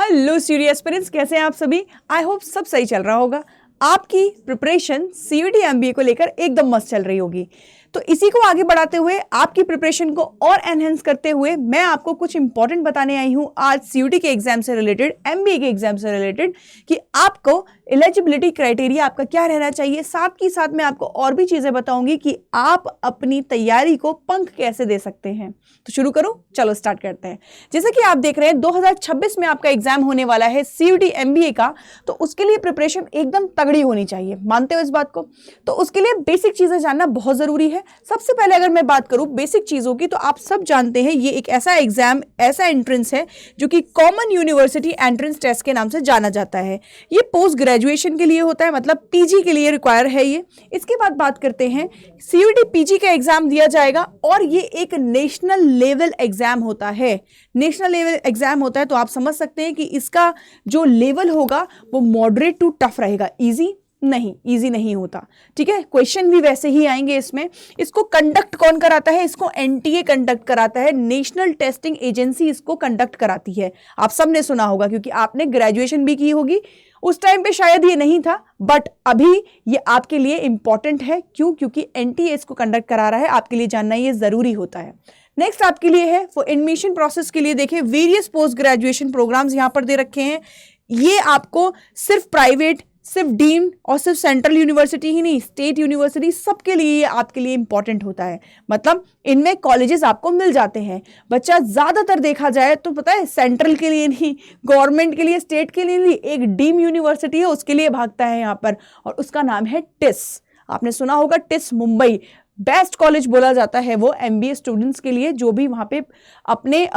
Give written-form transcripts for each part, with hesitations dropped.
Hello CUT aspirants, कैसे हैं आप सभी। आई होप सब सही चल रहा होगा। आपकी प्रिपरेशन सीयूटी एमबीए को लेकर एकदम मस्त चल रही होगी। तो इसी को आगे बढ़ाते हुए, आपकी प्रिपरेशन को और एनहेंस करते हुए, मैं आपको कुछ इंपॉर्टेंट बताने आई हूं आज सीयूटी के एग्जाम से रिलेटेड, एमबीए के एग्जाम से रिलेटेड, कि आपको एलिजिबिलिटी क्राइटेरिया आपका क्या रहना चाहिए। साथ ही साथ मैं आपको और भी चीजें बताऊंगी कि आप अपनी तैयारी को पंख कैसे दे सकते हैं। तो शुरू करो, चलो स्टार्ट करते हैं। जैसे कि आप देख रहे हैं 2026 में आपका एग्जाम होने वाला है सीयूटी एमबीए का, तो उसके लिए प्रिपरेशन एकदम तगड़ी होनी चाहिए। मानते हो इस बात को? तो उसके लिए बेसिक चीजें जानना बहुत जरूरी है। सबसे पहले अगर मैं बात करूं बेसिक चीजों की, तो आप सब जानते हैं ये एक ऐसा एग्जाम, ऐसा एंट्रेंस है जो कि कॉमन यूनिवर्सिटी एंट्रेंस टेस्ट के नाम से जाना जाता है। ये पोस्ट ग्रेजुएशन के लिए होता है, मतलब पीजी के लिए रिक्वायर है ये। इसके बाद बात करते हैं, सीयूटी पीजी का एग्जाम दिया जाएगा और ये एक नेशनल लेवल एग्जाम होता है। नेशनल लेवल एग्जाम होता है तो आप समझ सकते हैं कि इसका जो लेवल होगा वो मॉडरेट टू टफ रहेगा। इजी नहीं होता, ठीक है। क्वेश्चन भी वैसे ही आएंगे इसमें। इसको कंडक्ट कौन कराता है? इसको एनटीए कंडक्ट कराता है, नेशनल टेस्टिंग एजेंसी इसको कंडक्ट कराती है। आप सबने सुना होगा क्योंकि आपने ग्रेजुएशन भी की होगी। उस टाइम पे शायद ये नहीं था, बट अभी ये आपके लिए इंपॉर्टेंट है। क्यों? क्योंकि एनटीए इसको कंडक्ट करा रहा है। आपके लिए जानना ये जरूरी होता है। नेक्स्ट आपके लिए है फॉर एडमिशन प्रोसेस के लिए, देखिए वेरियस पोस्ट ग्रेजुएशन प्रोग्राम्स यहां पर दे रखे हैं। ये आपको सिर्फ प्राइवेट, सिर्फ डीम्ड और सिर्फ सेंट्रल यूनिवर्सिटी ही नहीं, स्टेट यूनिवर्सिटी, सबके लिए आपके लिए इंपॉर्टेंट होता है। मतलब इनमें कॉलेजेस आपको मिल जाते हैं। बच्चा ज्यादातर देखा जाए तो पता है सेंट्रल के लिए नहीं, गवर्नमेंट के लिए, स्टेट के लिए नहीं, एक डीम यूनिवर्सिटी है उसके लिए भागता है यहाँ पर, और उसका नाम है टिस। आपने सुना होगा टिस मुंबई बेस्ट कॉलेज बोला जाता है वो एमबीए स्टूडेंट्स के लिए, जो भी वहां पे अपने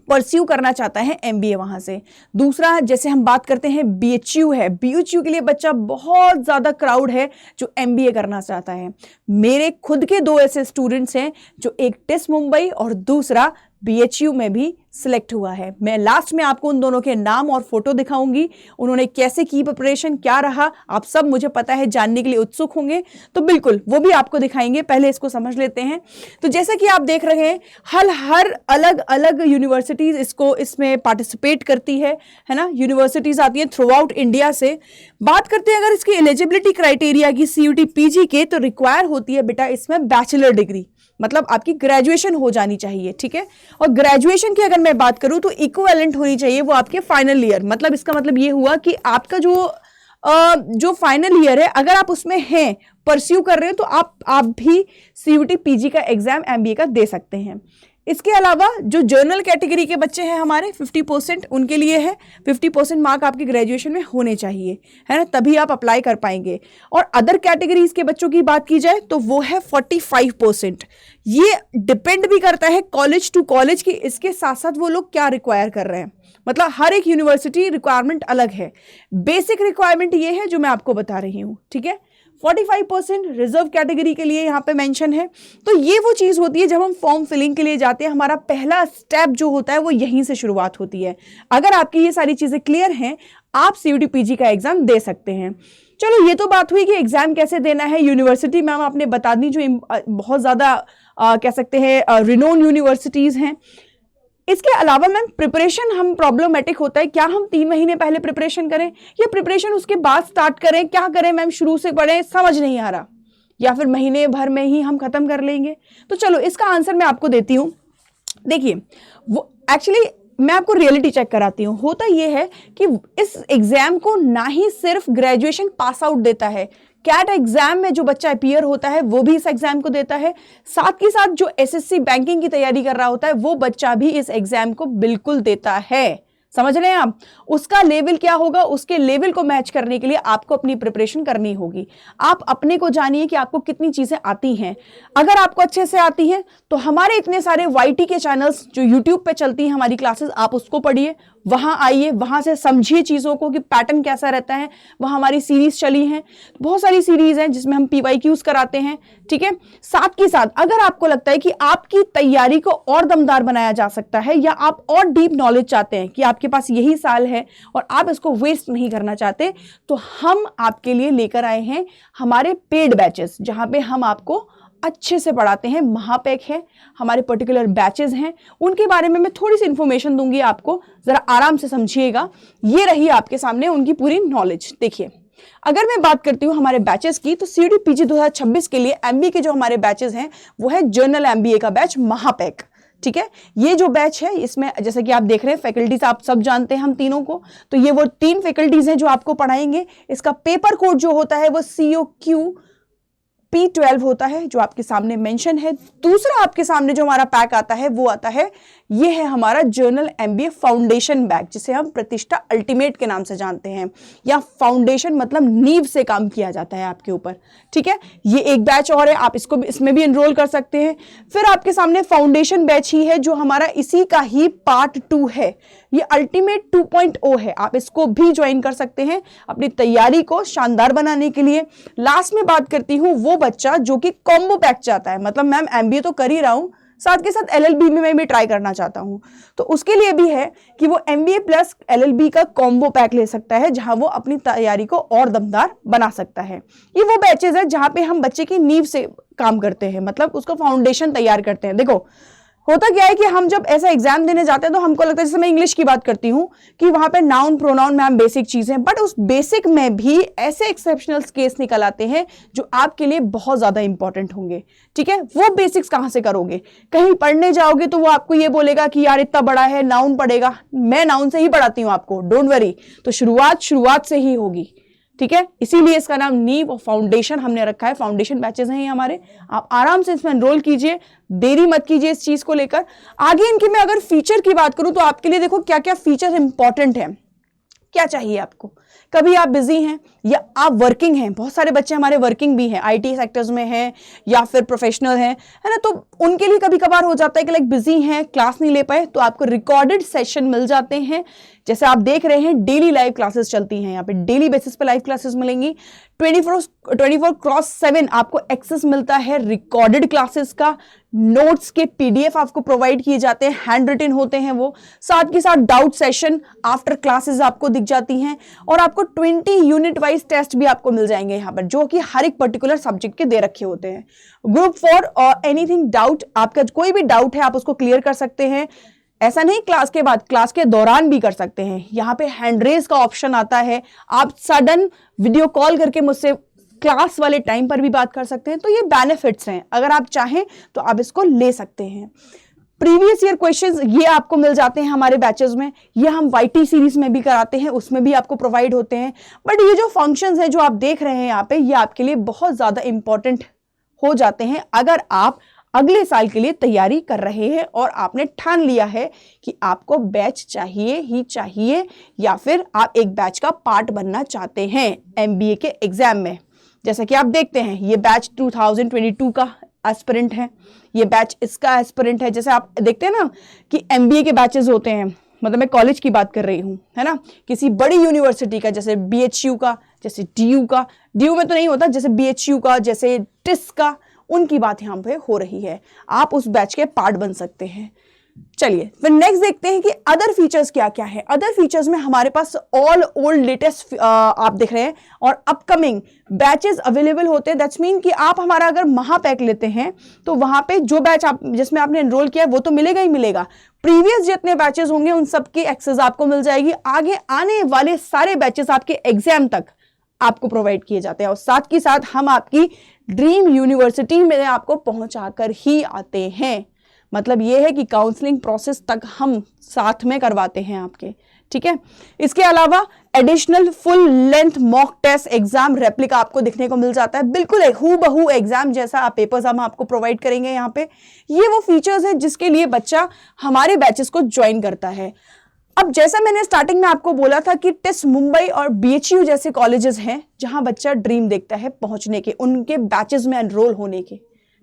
परस्यू करना चाहता है एमबीए वहां से। दूसरा जैसे हम बात करते हैं बीएचयू है, बीएचयू के लिए बच्चा बहुत ज्यादा क्राउड है जो एमबीए करना चाहता है। मेरे खुद के दो ऐसे स्टूडेंट्स हैं जो एक टिस मुंबई और दूसरा बीएचयू में भी सिलेक्ट हुआ है। मैं लास्ट में आपको उन दोनों के नाम और फोटो दिखाऊंगी, उन्होंने कैसे की प्रिपरेशन, क्या रहा, आप सब मुझे पता है जानने के लिए उत्सुक होंगे, तो बिल्कुल वो भी आपको दिखाएंगे। पहले इसको समझ लेते हैं। तो जैसा कि आप देख रहे हैं, हर अलग अलग यूनिवर्सिटीज इसमें पार्टिसिपेट करती है ना। यूनिवर्सिटीज आती हैं थ्रू आउट इंडिया से। बात करते हैं अगर इसकी एलिजिबिलिटी क्राइटेरिया की सीयूटी पीजी के, तो रिक्वायर होती है बेटा इसमें बैचलर डिग्री, मतलब आपकी ग्रेजुएशन हो जानी चाहिए, ठीक है। और ग्रेजुएशन की अगर मैं बात करूं तो इक्विवेलेंट होनी चाहिए वो आपके फाइनल ईयर। मतलब इसका मतलब ये हुआ कि आपका जो फाइनल ईयर है, अगर आप उसमें हैं, परस्यू कर रहे हो, तो आप भी सीयूटी पीजी का एग्जाम एमबीए का दे सकते हैं। इसके अलावा जो जर्नल कैटेगरी के बच्चे हैं हमारे 50%, उनके लिए है 50% मार्क आपके ग्रेजुएशन में होने चाहिए, है ना, तभी आप अप्लाई कर पाएंगे। और अदर कैटेगरीज के बच्चों की बात की जाए तो वो है 45%। ये डिपेंड भी करता है कॉलेज टू कॉलेज की, इसके साथ साथ वो लोग क्या रिक्वायर कर रहे हैं। मतलब हर एक यूनिवर्सिटी रिक्वायरमेंट अलग है। बेसिक रिक्वायरमेंट ये है जो मैं आपको बता रही हूँ, ठीक है। 45% रिजर्व कैटेगरी के लिए यहाँ पे मेंशन है। तो ये वो चीज होती है जब हम फॉर्म फिलिंग के लिए जाते हैं, हमारा पहला स्टेप जो होता है वो यहीं से शुरुआत होती है। अगर आपकी ये सारी चीजें क्लियर हैं, आप सीयूटी पीजी का एग्जाम दे सकते हैं। चलो ये तो बात हुई कि एग्जाम कैसे देना है। यूनिवर्सिटी मैम आपने बता दी जो बहुत ज्यादा कह सकते हैं रिनोन यूनिवर्सिटीज हैं। इसके अलावा मैम प्रिपरेशन हम प्रॉब्लमेटिक होता है, क्या हम 3 महीने पहले प्रिपरेशन करें या प्रिपरेशन उसके बाद स्टार्ट करें, क्या करें मैम, शुरू से पढ़ें, समझ नहीं आ रहा, या फिर महीने भर में ही हम खत्म कर लेंगे। तो चलो इसका आंसर मैं आपको देती हूँ। देखिए वो एक्चुअली मैं आपको रियलिटी चेक कराती हूँ। होता यह है कि इस एग्जाम को ना ही सिर्फ ग्रेजुएशन पास आउट देता है, कैट एग्जाम में जो बच्चा अपीयर होता है वो भी इस एग्जाम को देता है। साथ ही साथ जो एसएससी बैंकिंग की तैयारी कर रहा होता है वो बच्चा भी इस एग्जाम को बिल्कुल देता है। समझ रहे हैं आप? उसका लेवल क्या होगा, उसके लेवल को मैच करने के लिए आपको अपनी प्रिपरेशन करनी होगी। आप अपने को जानिए कि आपको कितनी चीजें आती हैं। अगर आपको अच्छे से आती हैं तो हमारे इतने सारे वाईटी के चैनल्स जो यूट्यूब पे चलती हैं हमारी क्लासेस, आप उसको पढ़िए, वहां आइए, वहां से समझिए चीजों को कि पैटर्न कैसा रहता है। वहां हमारी सीरीज चली हैं, बहुत सारी सीरीज हैं जिसमें हम पीवाईक्यूज कराते हैं, ठीक है। साथ ही साथ अगर आपको लगता है कि आपकी तैयारी को और दमदार बनाया जा सकता है, या आप और डीप नॉलेज चाहते हैं कि आपके पास यही साल है और आप इसको वेस्ट नहीं करना चाहते, तो हम आपके लिए लेकर आए हैं हमारे पेड बैचेस, जहां पे हम आपको अच्छे से पढ़ाते हैं, महापैक है, हमारे पर्टिकुलर बैचेस हैं, उनके बारे में मैं थोड़ी सी इन्फॉर्मेशन दूंगी आपको, जरा आराम से समझिएगा। ये रही आपके सामने उनकी पूरी नॉलेज। देखिए, अगर मैं बात करती हूँ हमारे बैचेस की, तो सीडी पीजी 2026 के लिए एमबीए के जो हमारे बैचेस हैं वो है जनरल एमबीए का बैच महापैक। ठीक है, ये जो बैच है इसमें जैसे कि आप देख रहे हैं फैकल्टीज आप सब जानते हैं हम तीनों को, तो ये वो 3 फैकल्टीज हैं जो आपको पढ़ाएंगे। इसका पेपर कोड जो होता है वो COQ P12 होता है, जो आपके सामने मेंशन है। दूसरा आपके सामने जो हमारा पैक आता है वो आता है, ये है हमारा जर्नल एमबीए फाउंडेशन बैच, जिसे हम प्रतिष्ठा अल्टीमेट के नाम से जानते हैं, या फाउंडेशन मतलब नींव से काम किया जाता है आपके ऊपर। ठीक है, ये एक बैच और है, आप इसको इसमें भी एनरोल कर सकते हैं। फिर आपके सामने फाउंडेशन बैच ही है जो हमारा इसी का ही पार्ट 2 है, ये अल्टीमेट 2.0 है, आप इसको भी ज्वाइन कर सकते हैं अपनी तैयारी को शानदार बनाने के लिए। लास्ट में बात करती हूँ वो बच्चा जो कि कॉम्बो पैक चाहता है, मतलब मैम एमबीए तो कर ही रहा हूं, साथ के साथ एलएलबी में मैं भी ट्राई करना चाहता हूं, तो उसके लिए भी है कि वो एमबीए प्लस एलएलबी का कॉम्बो पैक ले सकता है, जहां वो अपनी तैयारी को और दमदार बना सकता है। ये वो बैचेस है जहां पे हम बच्चे की नींव से काम करते हैं, मतलब उसका फाउंडेशन तैयार करते हैं। देखो होता क्या है कि हम जब ऐसा एग्जाम देने जाते हैं तो हमको लगता है, जैसे मैं इंग्लिश की बात करती हूँ कि वहां पे नाउन प्रोनाउन मैम बेसिक चीजें, बट उस बेसिक में भी ऐसे एक्सेप्शनल केस निकल आते हैं जो आपके लिए बहुत ज्यादा इंपॉर्टेंट होंगे। ठीक है, वो बेसिक्स कहां से करोगे, कहीं पढ़ने जाओगे तो वो आपको ये बोलेगा कि यार इतना बड़ा है, नाउन पढ़ेगा, मैं नाउन से ही पढ़ाती हूँ आपको, डोंट वरी, तो शुरुआत से ही होगी। ठीक है, इसीलिए इसका नाम नींव और फाउंडेशन हमने रखा है। फाउंडेशन बैचेस हैं ये हमारे, आप आराम से इसमें एनरोल कीजिए, देरी मत कीजिए इस चीज को लेकर। आगे इनकी मैं अगर फीचर की बात करूं तो आपके लिए देखो क्या क्या फीचर इंपॉर्टेंट है। क्या चाहिए आपको, कभी आप बिजी हैं या आप वर्किंग हैं, बहुत सारे बच्चे हमारे वर्किंग भी हैं, आईटी सेक्टर्स में हैं या फिर प्रोफेशनल हैं, है ना, तो उनके लिए कभी कभार हो जाता है कि लाइक बिजी हैं, क्लास नहीं ले पाए, तो आपको रिकॉर्डेड सेशन मिल जाते हैं। जैसे आप देख रहे हैं डेली लाइव क्लासेस चलती हैं, यहाँ पे डेली बेसिस पे लाइव क्लासेस मिलेंगी, 24/7 आपको एक्सेस मिलता है रिकॉर्डेड क्लासेस का, नोट्स के पीडीएफ आपको प्रोवाइड किए जाते हैं, हैंड रिटन होते हैं वो, साथ के साथ डाउट सेशन आफ्टर क्लासेस आपको दिख जाती हैं, और आपको 20 यूनिट वाइज टेस्ट भी आपको मिल जाएंगे यहाँ पर, जो कि हर एक पर्टिकुलर सब्जेक्ट के दे रखे होते हैं। ग्रुप फॉर एनीथिंग डाउट, आपका कोई भी डाउट है आप उसको क्लियर कर सकते हैं, ऐसा नहीं क्लास के बाद, क्लास के दौरान भी कर सकते हैं। यहाँ पे हैंड रेज का ऑप्शन आता है, आप सडन वीडियो कॉल करके मुझसे क्लास वाले टाइम पर भी बात कर सकते हैं। तो ये बेनिफिट्स हैं, अगर आप चाहें तो आप इसको ले सकते हैं। प्रीवियस ईयर क्वेश्चंस ये आपको मिल जाते हैं हमारे बैचेस में, ये हम वाईटी सीरीज में भी कराते हैं, उसमें भी आपको प्रोवाइड होते हैं। बट ये जो फंक्शंस हैं जो आप देख रहे हैं यहाँ पे, ये आपके लिए बहुत ज्यादा इंपॉर्टेंट हो जाते हैं अगर आप अगले साल के लिए तैयारी कर रहे हैं और आपने ठान लिया है कि आपको बैच चाहिए ही चाहिए, या फिर आप एक बैच का पार्ट बनना चाहते हैं एमबीए के एग्जाम में। जैसा कि आप देखते हैं ये बैच 2022 का एस्पिरेंट है, ये बैच इसका एस्पिरेंट है। जैसे आप देखते हैं ना कि एमबीए के बैचेस होते हैं, मतलब मैं कॉलेज की बात कर रही हूँ, है ना, किसी बड़ी यूनिवर्सिटी का, जैसे बीएचयू का, जैसे डीयू का, डीयू में तो नहीं होता, जैसे बीएचयू का, जैसे टिस का, उनकी बात यहाँ पे हो रही है, आप उस बैच के पार्ट बन सकते हैं। चलिए फिर नेक्स्ट देखते हैं कि अदर फीचर्स क्या क्या है। अदर फीचर्स में हमारे पास ऑल ओल्ड लेटेस्ट आप देख रहे हैं और अपकमिंग बैचेस अवेलेबल होते हैं। दैट्स मीन कि आप हमारा अगर महापैक लेते हैं तो वहां पे जो बैच आप जिसमें आपने एनरोल किया वो तो मिलेगा ही मिलेगा, प्रीवियस जितने बैचेस होंगे उन सबकी एक्सेस आपको मिल जाएगी। आगे आने वाले सारे बैचेस आपके एग्जाम तक आपको प्रोवाइड किए जाते हैं, और साथ के साथ हम आपकी ड्रीम यूनिवर्सिटी में आपको पहुंचाकर ही आते हैं। मतलब ये है कि काउंसलिंग प्रोसेस तक हम साथ में करवाते हैं आपके, ठीक है। इसके अलावा additional full length mock test exam replica आपको दिखने को मिल जाता है, बिल्कुल हूबहू एग्जाम जैसा आप पेपर्स हम आपको प्रोवाइड करेंगे यहाँ पे। ये वो फीचर्स है जिसके लिए बच्चा हमारे बैचेस को ज्वाइन करता है। अब जैसा मैंने स्टार्टिंग में आपको बोला था कि टिस मुंबई और बीएचयू जैसे कॉलेजेस हैं जहां बच्चा ड्रीम देखता है पहुंचने के, उनके बैचेस में एनरोल होने के,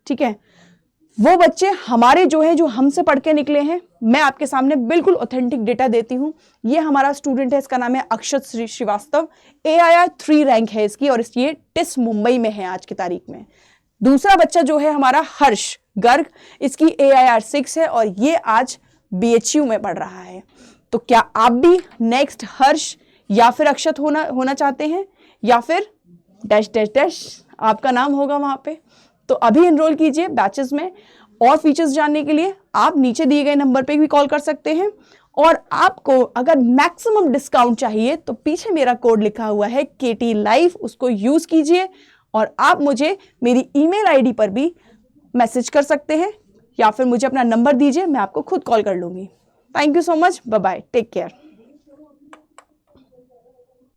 ठीक है। वो बच्चे हमारे जो है, जो हमसे पढ़ के निकले हैं, मैं आपके सामने बिल्कुल ऑथेंटिक डेटा देती हूँ। ये हमारा स्टूडेंट है, इसका नाम है अक्षत श्रीवास्तव, AIR 3 रैंक है इसकी, और ये टिस मुंबई में है आज की तारीख में। दूसरा बच्चा जो है हमारा हर्ष गर्ग, इसकी AIR 6 है और ये आज BHU में पढ़ रहा है। तो क्या आप भी नेक्स्ट हर्ष या फिर अक्षत होना चाहते हैं, या फिर डैश डैश डैश आपका नाम होगा वहां पे, तो अभी एनरोल कीजिए बैचेस में। और फीचर्स जानने के लिए आप नीचे दिए गए नंबर पे भी कॉल कर सकते हैं। और आपको अगर मैक्सिमम डिस्काउंट चाहिए तो पीछे मेरा कोड लिखा हुआ है KT Life, उसको यूज कीजिए। और आप मुझे मेरी ईमेल आईडी पर भी मैसेज कर सकते हैं या फिर मुझे अपना नंबर दीजिए, मैं आपको खुद कॉल कर लूंगी। Thank you so much, bye bye, take care.